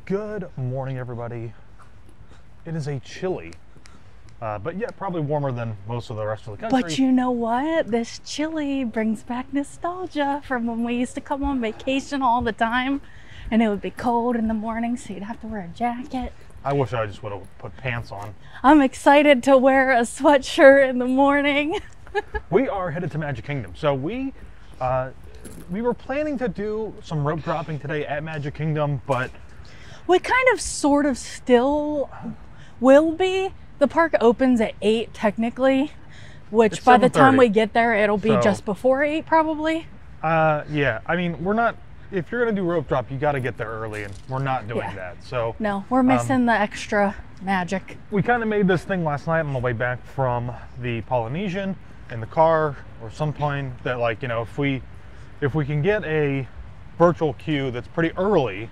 Good morning, everybody. It is a chilly, but yet probably warmer than most of the rest of the country. But you know what? This chilly brings back nostalgia from when we used to come on vacation all the time, and it would be cold in the morning, so you'd have to wear a jacket. I wish I just would have put pants on. I'm excited to wear a sweatshirt in the morning. We are headed to Magic Kingdom. So we were planning to do some rope dropping today at Magic Kingdom, but we kind of sort of still will be. The park opens at 8 technically, which by the time we get there, it'll be just before 8 probably. Yeah, I mean, we're not, if you're gonna do rope drop, you gotta get there early, and we're not doing that. So no, we're missing the extra magic. We kind of made this thing last night on the way back from the Polynesian in the car or some point that, like, you know, if we can get a virtual queue that's pretty early,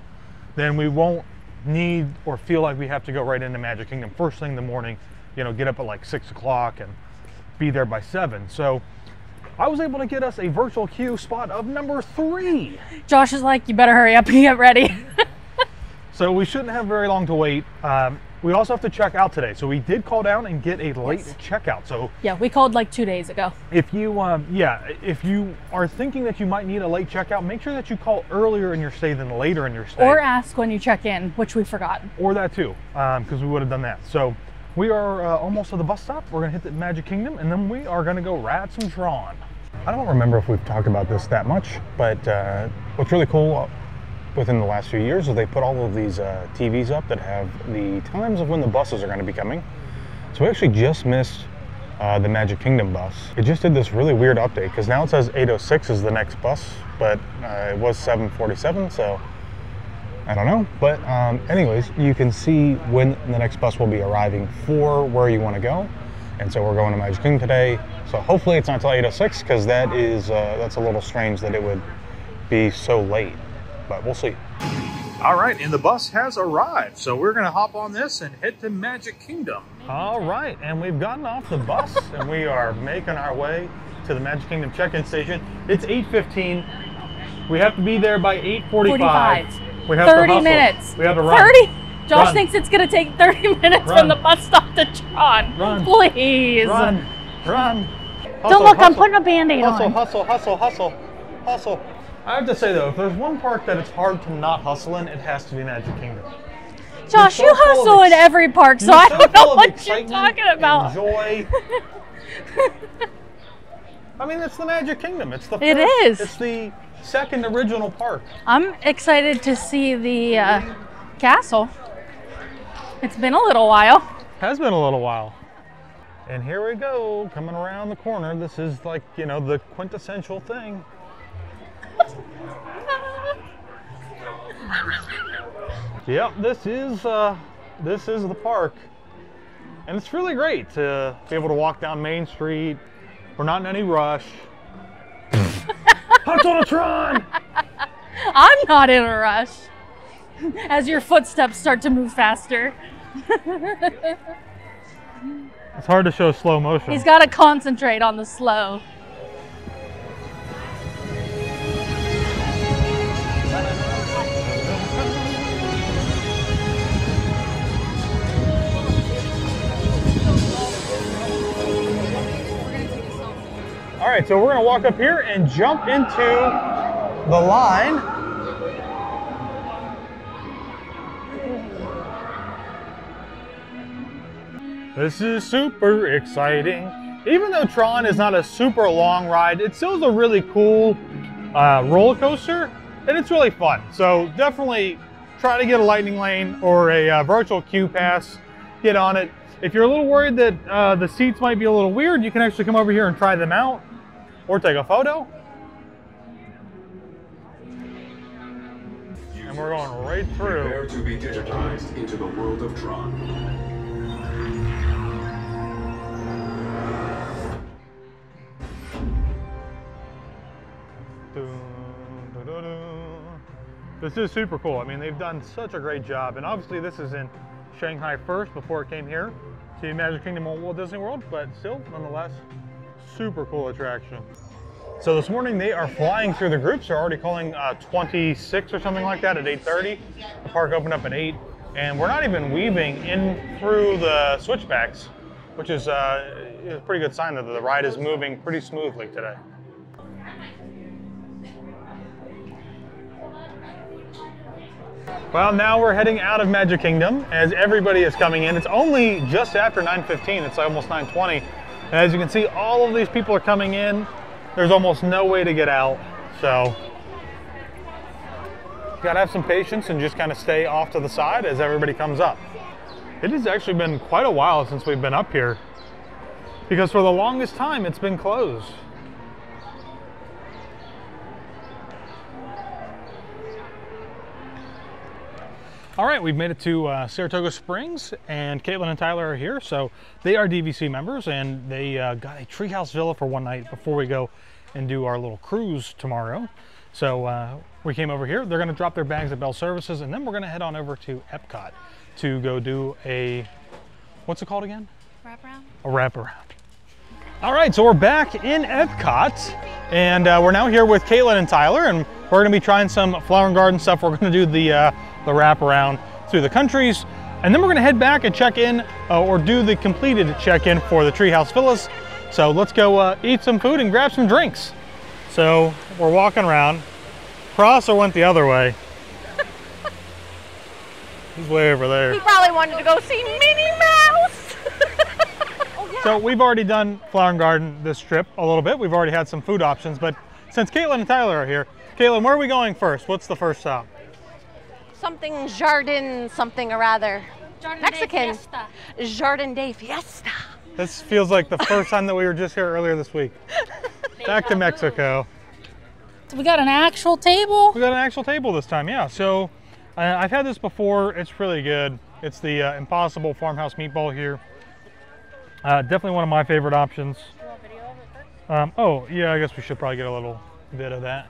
then we won't need or feel like we have to go right into Magic Kingdom first thing in the morning, you know, get up at like 6 o'clock and be there by 7. So I was able to get us a virtual queue spot of number 3. Josh is like, you better hurry up and get ready. So we shouldn't have very long to wait. We also have to check out today. So we did call down and get a late checkout. So yeah, we called like 2 days ago. If you, if you are thinking that you might need a late checkout, make sure that you call earlier in your stay than later in your stay. Or ask when you check in, which we forgot. Or that too, because we would have done that. So we are almost to the bus stop. We're gonna hit the Magic Kingdom, and then we are gonna go ride some Tron. I don't remember if we've talked about this that much, but what's really cool within the last few years is they put all of these TVs up that have the times of when the buses are going to be coming. So we actually just missed the Magic Kingdom bus. It just did this really weird update because now it says 8:06 is the next bus, but it was 7:47, so I don't know. But anyways, you can see when the next bus will be arriving for where you want to go. And so we're going to Magic Kingdom today. So hopefully it's not until 8:06 because that is that's a little strange that it would be so late. But we'll see. All right, and the bus has arrived. So we're gonna hop on this and head to Magic Kingdom. All right, and we've gotten off the bus and we are making our way to the Magic Kingdom check-in station. It's 8:15. We have to be there by 8:45. We have 30 minutes. We have to run. 30? Josh thinks it's gonna take 30 minutes from the bus stop to Tron. Run. Please. Run. Run. Hustle, don't look, I'm putting a Band-Aid on. Hustle, hustle, hustle, hustle. I have to say though, if there's one park that it's hard to not hustle in, it has to be Magic Kingdom. Josh, you hustle in every park, so I don't know what you're talking about. Joy. I mean, it's the Magic Kingdom. It's the first, it is. It's the second original park. I'm excited to see the castle. It's been a little while. Has been a little while. And here we go, coming around the corner. This is like, you know, the quintessential thing. Yep, this is the park, and it's really great to be able to walk down Main Street. We're not in any rush. Hot on a Tron! I'm not in a rush. As your footsteps start to move faster. It's hard to show slow motion. He's got to concentrate on the slow. All right, so we're gonna walk up here and jump into the line. This is super exciting. Even though Tron is not a super long ride, it still is a really cool roller coaster, and it's really fun. So definitely try to get a lightning lane or a virtual queue pass, get on it. If you're a little worried that the seats might be a little weird, you can actually come over here and try them out or take a photo. And we're going right through. Prepare to be digitized into the world of Tron. This is super cool. I mean, they've done such a great job, and obviously this is in Shanghai first before it came here to Magic Kingdom at Walt Disney World, but still, nonetheless, super cool attraction. So this morning they are flying through the groups. They're already calling 26 or something like that at 8:30. The park opened up at 8, and we're not even weaving in through the switchbacks, which is a pretty good sign that the ride is moving pretty smoothly today. Well, now we're heading out of Magic Kingdom as everybody is coming in. It's only just after 9:15. It's almost 9:20. And as you can see, all of these people are coming in. There's almost no way to get out. So you gotta have some patience and just kind of stay off to the side as everybody comes up. It has actually been quite a while since we've been up here because for the longest time it's been closed. All right, we've made it to Saratoga Springs, and Katelynne and Tyler are here. So they are DVC members, and they got a treehouse villa for one night before we go and do our little cruise tomorrow. So we came over here. They're going to drop their bags at Bell Services, and then we're going to head on over to Epcot to go do a, what's it called again? Wraparound. A wraparound. All right, so we're back in Epcot, and we're now here with Katelynne and Tyler, and we're going to be trying some flower and garden stuff. We're going to do the wraparound through the countries, and then we're going to head back and check in or do the completed check-in for the Treehouse Villas. So let's go eat some food and grab some drinks. So we're walking around. Prosser went the other way. He's way over there. He probably wanted to go see Minnie Mouse. Oh, yeah. So we've already done flower and garden this trip a little bit. We've already had some food options, but since Katelynne and Tyler are here, Katelynne, where are we going first? What's the first stop? Something Jardin, something or rather. Jardin Mexican. de Fiesta. Jardin de Fiesta. This feels like the first time that we were just here earlier this week. Back to Mexico. So we got an actual table. We got an actual table this time, yeah. So I've had this before. It's really good. It's the Impossible Farmhouse Meatball here. Definitely one of my favorite options. You want video of it first? Oh, yeah, I guess we should probably get a little bit of that.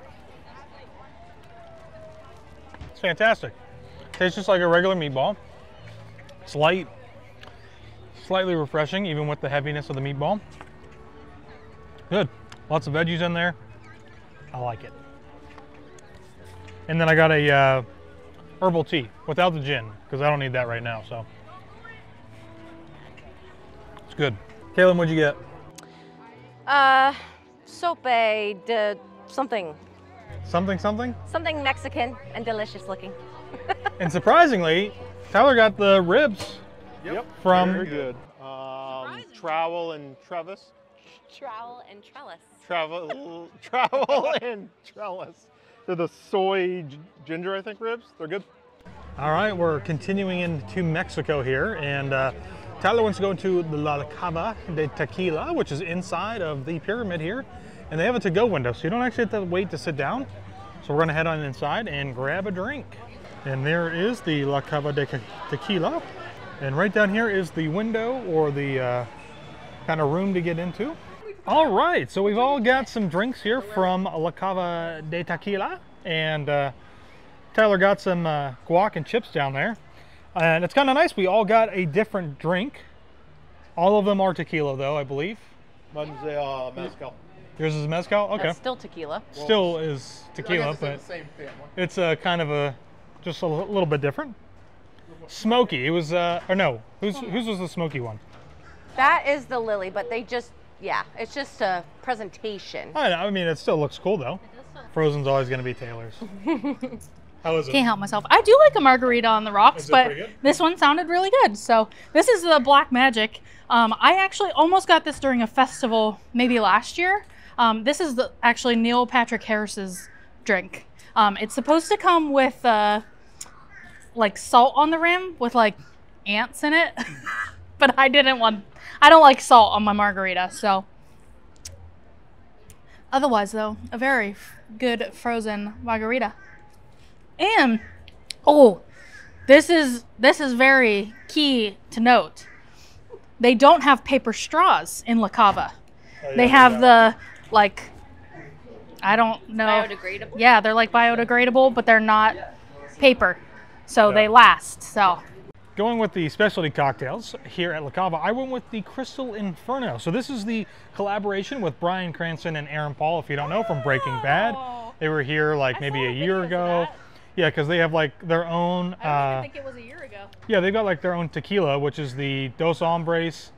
It's fantastic. Tastes just like a regular meatball. It's light, slightly refreshing, even with the heaviness of the meatball. Good. Lots of veggies in there. I like it. And then I got a herbal tea without the gin, because I don't need that right now, so. It's good. Katelynne, what'd you get? Sope de something. Something Mexican and delicious looking. And surprisingly, Tyler got the ribs. Yep. From Very good. Trowel and Trellis. Trowel and trellis. Trowel and Trellis. They're the soy ginger, I think, ribs. They're good. All right, we're continuing into Mexico here, and Tyler wants to go into the La Cava de Tequila, which is inside of the pyramid here, and they have a to-go window, so you don't actually have to wait to sit down. So we're gonna head on inside and grab a drink. And there is the La Cava de Tequila, and right down here is the window or the kind of room to get into. All right, so we've all got some drinks here from La Cava de Tequila, and Tyler got some guac and chips down there. And it's kind of nice, we all got a different drink. All of them are tequila though, I believe. Mine's mezcal. Yours is mezcal? Okay. That's still tequila. Still is tequila, but the same family. it's kind of just a little bit different. Smoky, it was, or no, whose was the smoky one? That is the lily, but they just, yeah, it's just a presentation. I mean, it still looks cool though. Frozen's always gonna be Taylor's. How is it? Can't help myself. I do like a margarita on the rocks, Is it but pretty good? this one sounded really good. So this is the Black Magic. I actually almost got this during a festival maybe last year. This is actually Neil Patrick Harris's drink. It's supposed to come with like salt on the rim with like ants in it, but I don't like salt on my margarita. So otherwise though, a very good frozen margarita. And oh, this is very key to note. They don't have paper straws in La Cava. Oh, yeah, they have the like, I don't know. Biodegradable? Yeah, they're like biodegradable, but they're not paper, so Yeah. they last. So going with the specialty cocktails here at La Cava, I went with the Crystal Inferno. So this is the collaboration with Bryan Cranston and Aaron Paul, if you don't know, from Breaking Bad. They were here like maybe a year ago. Yeah, because they have like their own... I don't even think it was a year ago. Yeah, they've got like their own tequila, which is the Dos Hombres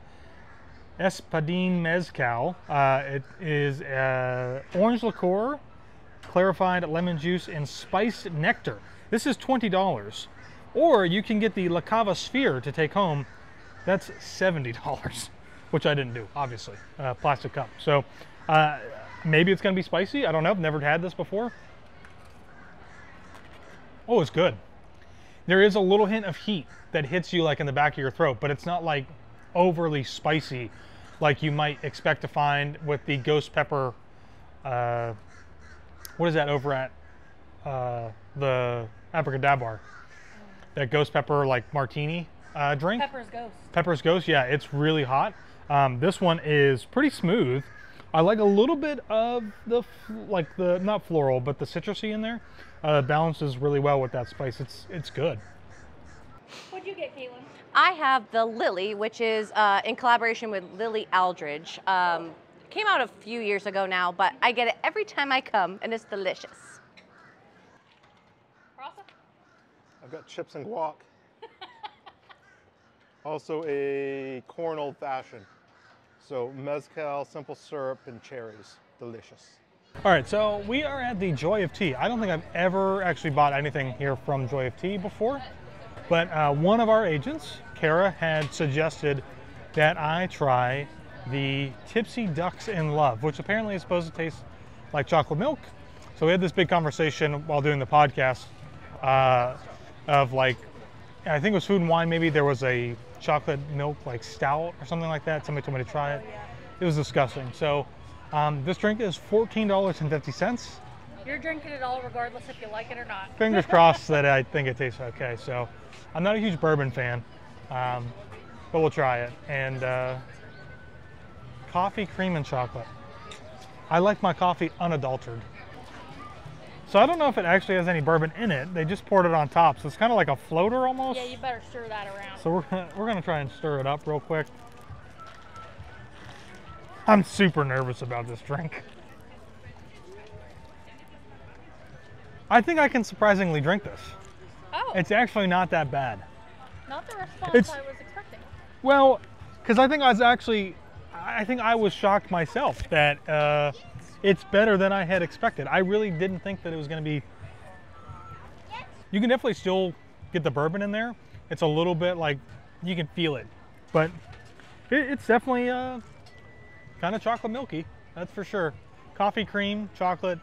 Espadín Mezcal. It is orange liqueur, clarified lemon juice, and spiced nectar. This is $20. Or you can get the La Cava Sphere to take home. That's $70, which I didn't do, obviously. Plastic cup. So maybe it's going to be spicy. I don't know. I've never had this before. Oh, it's good. There is a little hint of heat that hits you like in the back of your throat, but it's not like overly spicy like you might expect to find with the ghost pepper. What is that over at the Abracadabra? That ghost pepper like martini drink. Pepper's Ghost. Pepper's Ghost, yeah, it's really hot. This one is pretty smooth. I like a little bit of the not floral, but the citrusy in there. Balances really well with that spice. It's good. What'd you get, Katelynne? I have the Lily, which is in collaboration with Lily Aldridge. Came out a few years ago now, but I get it every time I come, and it's delicious. Rasa? I've got chips and guac. Also a corn old fashioned. So mezcal, simple syrup, and cherries. Delicious. All right, so we are at the Joy of Tea. I don't think I've ever actually bought anything here from Joy of Tea before, but one of our agents, Kara, had suggested that I try the Tipsy Ducks in Love, which apparently is supposed to taste like chocolate milk. So we had this big conversation while doing the podcast of like, I think it was Food and Wine, maybe there was a chocolate milk like stout or something like that. Somebody told me to try it. It was disgusting. So this drink is $14.50. You're drinking it all regardless if you like it or not. Fingers crossed that I think it tastes okay. So I'm not a huge bourbon fan, but we'll try it. And coffee, cream, and chocolate. I like my coffee unadulterated. So I don't know if it actually has any bourbon in it. They just poured it on top, so it's kind of like a floater almost. Yeah, you better stir that around. So we're gonna try and stir it up real quick. I'm super nervous about this drink. I think I can surprisingly drink this. Oh. It's actually not that bad. Not the response I was expecting. Well, because I think I was shocked myself that it's better than I had expected. I really didn't think that it was going to be... You can definitely still get the bourbon in there. It's a little bit like, you can feel it. But it's definitely kind of chocolate milky, that's for sure. Coffee, cream, chocolate,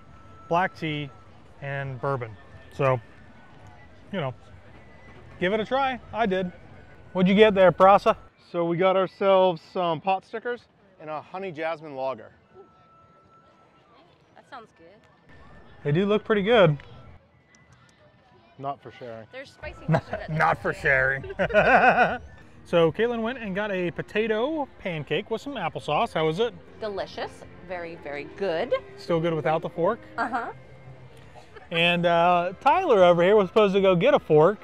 black tea, and bourbon. So, you know, give it a try. I did. What'd you get there, Prasa? So we got ourselves some pot stickers and a honey jasmine lager. That sounds good. They do look pretty good. Not for sharing. There's spicy mustard. Not for sharing. So Katelynne went and got a potato pancake with some applesauce. How was it? Delicious. Very, very good. Still good without the fork. Uh-huh. And Tyler over here was supposed to go get a fork,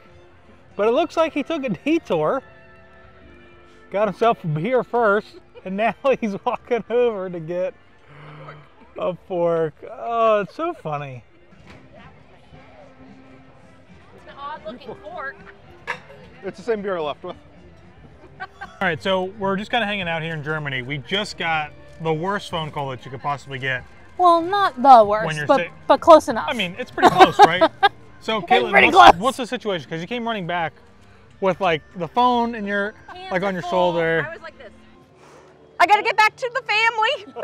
but it looks like he took a detour. Got himself a beer first, and now he's walking over to get a fork. Oh, it's so funny. It's an odd-looking fork. It's the same beer I left with. All right, so we're just kind of hanging out here in Germany. We just got the worst phone call that you could possibly get. Well, not the worst, but close enough. I mean, it's pretty close, right? So, Katelynne, what's the situation? Because you came running back with like the phone and your like on your shoulder. I was like this. I gotta get back to the family.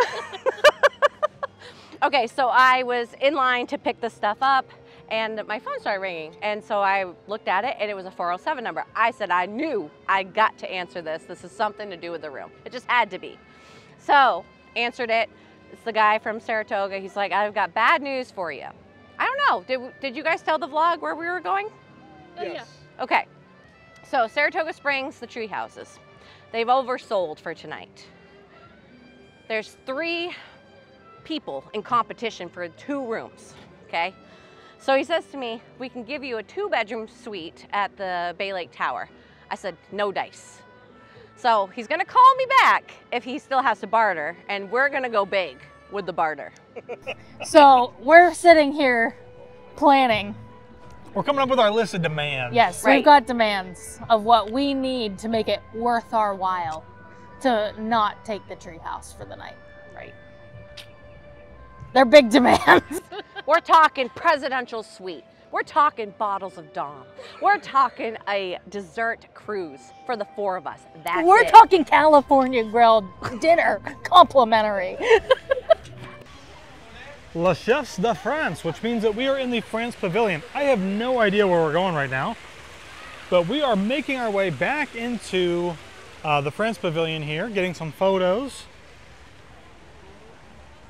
Okay, so I was in line to pick the stuff up, and my phone started ringing, and so I looked at it, and it was a 407 number. I said, I knew I got to answer this. This is something to do with the room. It just had to be. So, answered it. It's the guy from Saratoga. He's like, I've got bad news for you. I don't know. Did you guys tell the vlog where we were going? Yes. Okay. So, Saratoga Springs, the tree houses. They've oversold for tonight. There's 3 people in competition for 2 rooms, okay? So he says to me, we can give you a 2-bedroom suite at the Bay Lake Tower. I said, no dice. So he's gonna call me back if he still has to barter, and we're gonna go big with the barter. So we're sitting here planning. We're coming up with our list of demands. Yes, Right. we've got demands of what we need to make it worth our while to not take the treehouse for the night. Right. They're big demands. We're talking presidential suite. We're talking bottles of Dom. We're talking a dessert cruise for the 4 of us. That's We're it. talking California grilled dinner, complimentary. La Chefs de France, which means that we are in the France Pavilion. I have no idea where we're going right now, but we are making our way back into the France Pavilion here, getting some photos.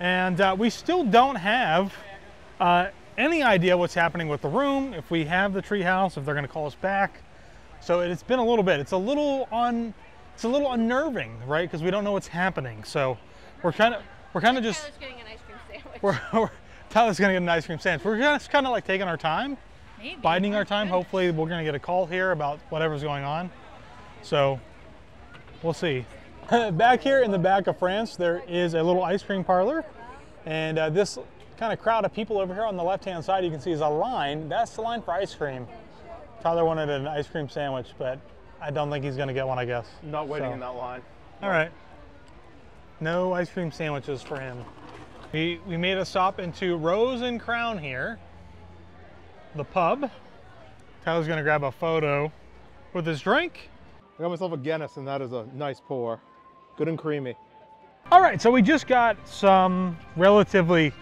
And we still don't have any idea what's happening with the room, if we have the treehouse, if they're gonna call us back. So it's been a little bit, it's a little unnerving, right? Because we don't know what's happening. So we're kind of just, Tyler's getting an ice cream sandwich. Tyler's gonna get an ice cream sandwich. We're just kind of like taking our time, Maybe. biding our time. Hopefully we're gonna get a call here about whatever's going on. So we'll see. Back here in the back of France, there is a little ice cream parlor. And this kind of crowd of people over here on the left-hand side, you can see is a line. That's the line for ice cream. Tyler wanted an ice cream sandwich, but I don't think he's gonna get one, I guess. Not waiting So. in that line. All right. No ice cream sandwiches for him. We made a stop into Rose and Crown here, the pub. Tyler's gonna grab a photo with his drink. I got myself a Guinness, and that is a nice pour. Good and creamy. All right, so we just got some relatively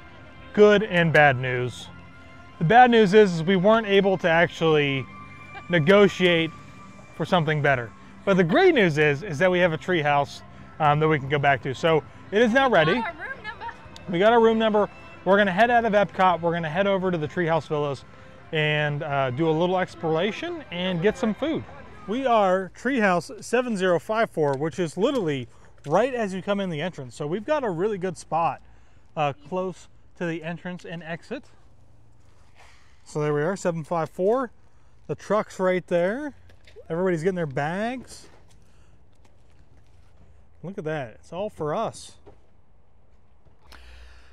good and bad news. The bad news is we weren't able to actually negotiate for something better. But the great news is that we have a treehouse that we can go back to. So it is now ready. Got our room number. We got our room number. We're gonna head out of Epcot. We're gonna head over to the Treehouse Villas and do a little exploration and get some food. We are Treehouse 7054, which is literally right as you come in the entrance. So we've got a really good spot close to the entrance and exit. So there we are, 754. The truck's right there. Everybody's getting their bags. Look at that, it's all for us.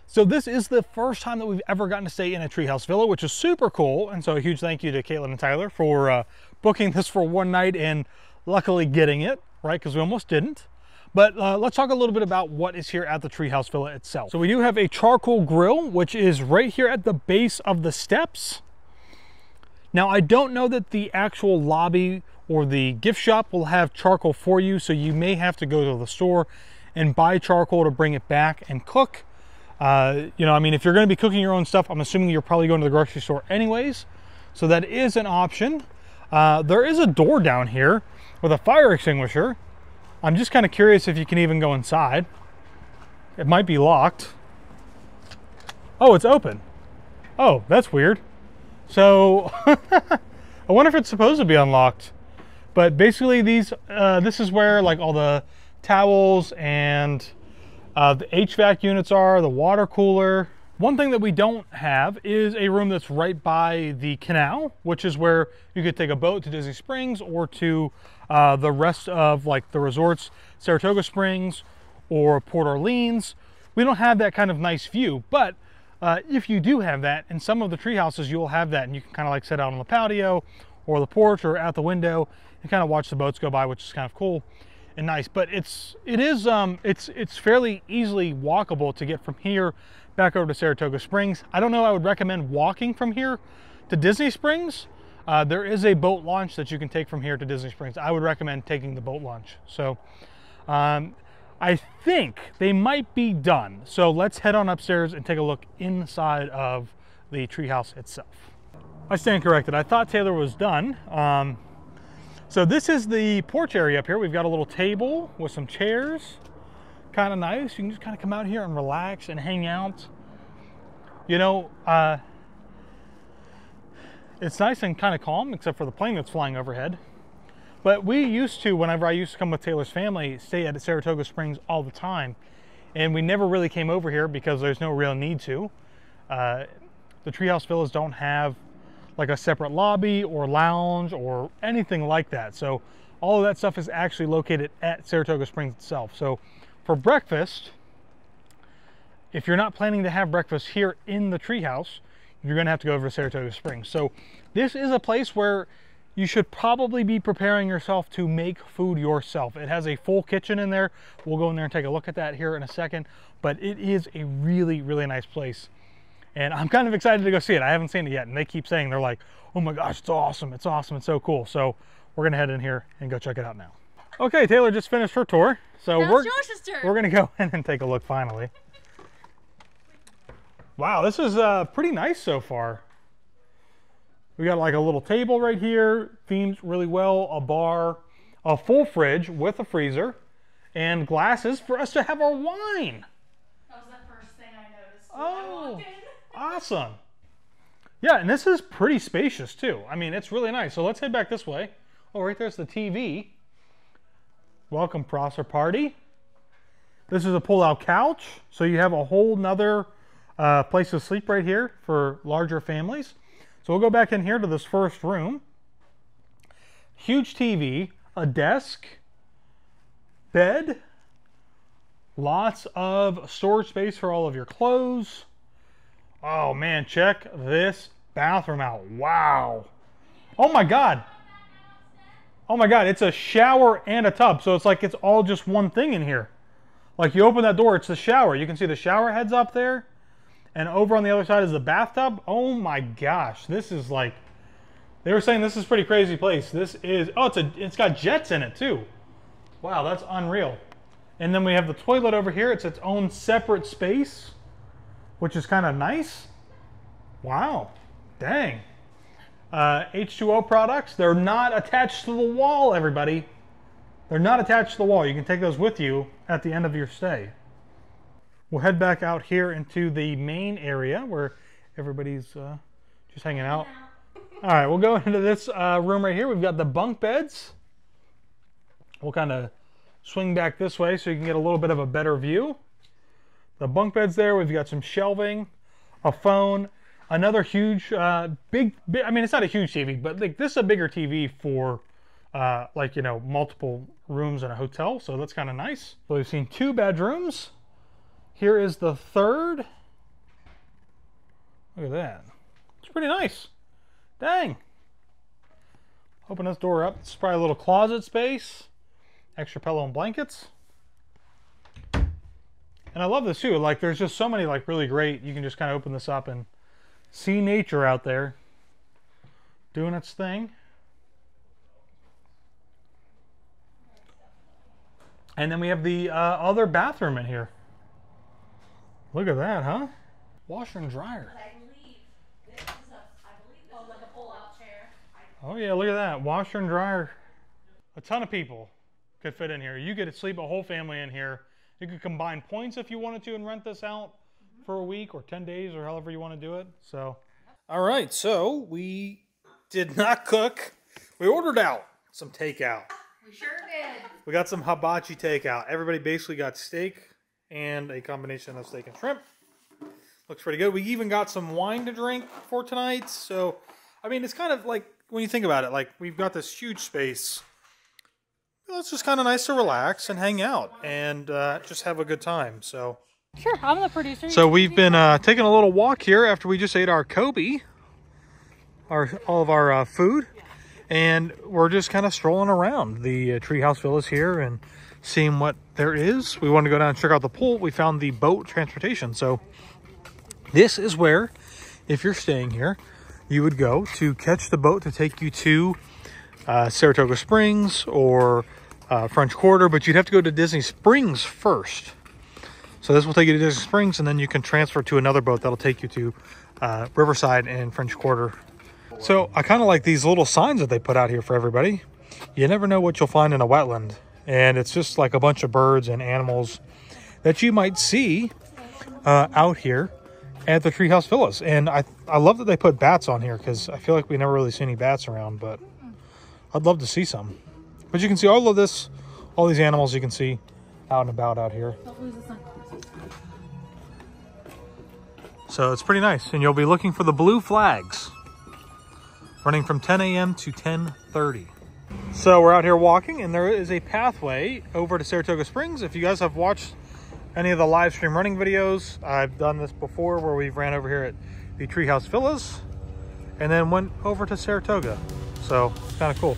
So this is the first time that we've ever gotten to stay in a treehouse villa, which is super cool. And so a huge thank you to Katelynne and Tyler for booking this for one night and luckily getting it, right? Because we almost didn't. But let's talk a little bit about what is here at the treehouse villa itself. So we do have a charcoal grill, which is right here at the base of the steps. Now, I don't know that the actual lobby or the gift shop will have charcoal for you, so you may have to go to the store and buy charcoal to bring it back and cook. You know, I mean, if you're going to be cooking your own stuff, I'm assuming you're probably going to the grocery store anyways. So that is an option. There is a door down here with a fire extinguisher. I'm just kind of curious if you can even go inside. It might be locked. Oh, it's open. Oh, that's weird. So I wonder if it's supposed to be unlocked. But basically these, this is where like all the towels and the HVAC units are, the water cooler. One thing that we don't have is a room that's right by the canal, which is where you could take a boat to Disney Springs or to the rest of like the resorts, Saratoga Springs or Port Orleans. We don't have that kind of nice view, but if you do have that, in some of the tree houses you'll have that, and you can kind of like sit out on the patio or the porch or out the window and kind of watch the boats go by, which is kind of cool and nice. But it's fairly easily walkable to get from here back over to Saratoga Springs. I don't know, I would recommend walking from here to Disney Springs. There is a boat launch that you can take from here to Disney Springs. I would recommend taking the boat launch. So I think they might be done. So let's head on upstairs and take a look inside of the treehouse itself. I stand corrected. I thought Taylor was done. So this is the porch area up here. We've got a little table with some chairs. Kind of nice. You can just kind of come out here and relax and hang out. You know, it's nice and kind of calm, except for the plane that's flying overhead. But we used to, whenever I used to come with Taylor's family, stay at Saratoga Springs all the time. And we never really came over here because there's no real need to. The treehouse villas don't have like a separate lobby or lounge or anything like that. So all of that stuff is actually located at Saratoga Springs itself. So for breakfast, if you're not planning to have breakfast here in the treehouse, you're gonna have to go over to Saratoga Springs. So this is a place where you should probably be preparing yourself to make food yourself. It has a full kitchen in there. We'll go in there and take a look at that here in a second, but it is a really, really nice place. And I'm kind of excited to go see it. I haven't seen it yet, and they keep saying, they're like, oh my gosh, it's awesome, it's awesome, it's so cool. So we're gonna head in here and go check it out now. Okay, Taylor just finished her tour. So we're gonna go in and take a look finally. Wow, this is pretty nice so far. We got like a little table right here, themed really well, a bar, a full fridge with a freezer, and glasses for us to have our wine. That was the first thing I noticed. Oh, awesome. Yeah, and this is pretty spacious too. I mean, it's really nice. So let's head back this way. Oh, right there's the TV. Welcome Prosser Party. This is a pull-out couch, so you have a whole nother place to sleep right here for larger families. So we'll go back in here to this first room. Huge TV, a desk, bed, lots of storage space for all of your clothes. Oh man, check this bathroom out. Wow. Oh my God. Oh my God, it's a shower and a tub. So it's like it's all just one thing in here. Like you open that door, it's the shower. You can see the shower heads up there. And over on the other side is the bathtub. Oh my gosh, this is like, they were saying this is a pretty crazy place. This is, oh, it's got jets in it too. Wow, that's unreal. And then we have the toilet over here. It's its own separate space, which is kind of nice. Wow, dang. H2O products, they're not attached to the wall, everybody. They're not attached to the wall. You can take those with you at the end of your stay. We'll head back out here into the main area where everybody's just hanging out. All right, we'll go into this room right here. We've got the bunk beds. We'll kind of swing back this way so you can get a little bit of a better view. The bunk beds there, we've got some shelving, a phone, another huge, big, I mean, it's not a huge TV, but like this is a bigger TV for like, you know, multiple rooms in a hotel. So that's kind of nice. So we've seen 2 bedrooms. Here is the third. Look at that. It's pretty nice. Dang. Open this door up. It's probably a little closet space. Extra pillow and blankets. And I love this too. Like there's just so many like really great, you can just kind of open this up and see nature out there doing its thing. And then we have the other bathroom in here. Look at that, huh? Washer and dryer. I believe this is like a pull-out chair. Oh yeah, look at that. Washer and dryer. A ton of people could fit in here. You could sleep a whole family in here. You could combine points if you wanted to and rent this out for a week or 10 days or however you want to do it. So, all right, so we did not cook. We ordered out some takeout. We sure did. We got some hibachi takeout. Everybody basically got steak and a combination of steak and shrimp. Looks pretty good. We even got some wine to drink for tonight. So, I mean, it's kind of like, when you think about it, like we've got this huge space. It's just kind of nice to relax and hang out and just have a good time. So, Sure, I'm the producer. so we've been taking a little walk here after we just ate our Kobe, all of our food. And we're just kind of strolling around the treehouse villas here and seeing what there is. We wanted to go down and check out the pool. We found the boat transportation. So this is where, if you're staying here, you would go to catch the boat to take you to Saratoga Springs or French Quarter, but you'd have to go to Disney Springs first. So this will take you to Disney Springs, and then you can transfer to another boat that'll take you to Riverside and French Quarter. So I kind of like these little signs that they put out here for everybody. You never know what you'll find in a wetland. And it's just like a bunch of birds and animals that you might see out here at the Treehouse Villas. And I love that they put bats on here because I feel like we never really see any bats around, but I'd love to see some. But you can see all of this, all these animals you can see out and about out here. So it's pretty nice. And you'll be looking for the blue flags running from 10 a.m. to 10:30. So we're out here walking, and there is a pathway over to Saratoga Springs. If you guys have watched any of the live stream running videos, I've done this before where we've ran over here at the Treehouse Villas and then went over to Saratoga. So it's kind of cool.